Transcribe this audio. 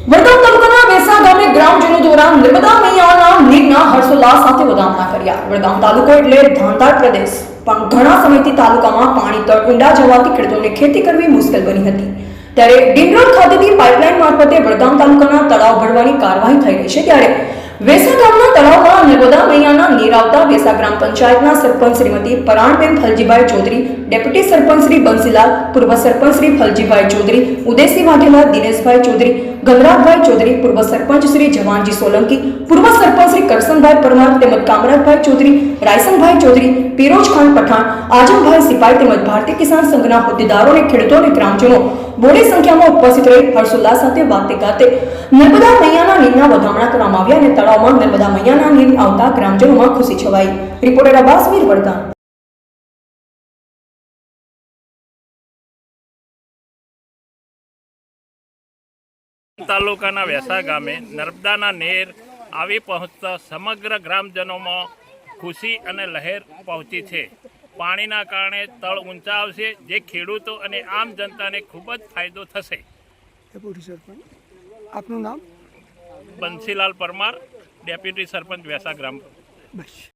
વડગામ તાલુકાના વેસા ગામે ગ્રામજનો દ્વારા નર્મદા મૈયાના નીરના હર્ષોલ્લાસ સાથે વધામણા કર્યા। વડગામ તાલુકો એટલે ધાંધાળ પ્રદેશ, પણ ઘણા સમયથી તાલુકામાં પાણી તળ ઊંડા જવાથી ખેડૂતોને ખેતી કરવી મુશ્કેલ બની હતી। ત્યારે ડિંડોર ખાતેથી પાઇપલાઇન મારફતે વડગામ તાલુકાના તળાવ ભરવાની કાર્યવાહી થઈ રહી છે। ત્યારે વેસા ગામના તળાવમાં નર્મદા મૈયાના નીર આવતા વેસા ગ્રામ પંચાયતના સરપંચ શ્રીમતી પરાણબેન ફલજીભાઈ ચૌધરી, ડેપ્યુટી સરપંચ શ્રી બંસીલાલ, પૂર્વ સરપંચ શ્રી ફલજીભાઈ ચૌધરી, ઉદયસિંહ વાઘેલા, દિનેશભાઈ ચૌધરી, ગંગરાજભાઈ ચૌધરી, પૂર્વ સરપંચ શ્રી જવાનજી સોલંકી, પૂર્વ સરપંચ શ્રી કરસનભાઈ પરમાર તેમજ કામરાજભાઈ ચૌધરી, રાયસનભાઈ ચૌધરી, પીરોજ ખાન પઠાણ, આजमભાઈ સિપાઈ તેમજ ભારતીય કિસાન સંઘના હોદ્દેદારો અને ખેડૂતો અને ગ્રામજનો મોટી સંખ્યામાં ઉપસ્થિત રહી હર્ષોલ્લાસ સાથે વાતે ગાતે નર્મદા મૈયાના નીરના વધામણા કરવામાં આવ્યા અને તળાવમાં નર્મદા મૈયાના નીર આવતા ગ્રામજનોમાં ખુશી છવાઈ। રિપોર્ટર અબ્બાસ મીર, વડગામ। તાલુકાના વેસા ગામે નર્મદાના નેર આવી પહોંચતા સમગ્ર ગ્રામજનોમાં ખુશી અને લહેર પહોંચી છે। પાણીના કારણે તળ ઊંચા આવશે, જે ખેડૂતો અને આમ જનતાને ખૂબ જ ફાયદો થશે। ડેપ્યુટી સરપંચ, આપનું નામ? બંસીલાલ પરમાર, ડેપ્યુટી સરપંચ વેસા ગ્રામ। બસ।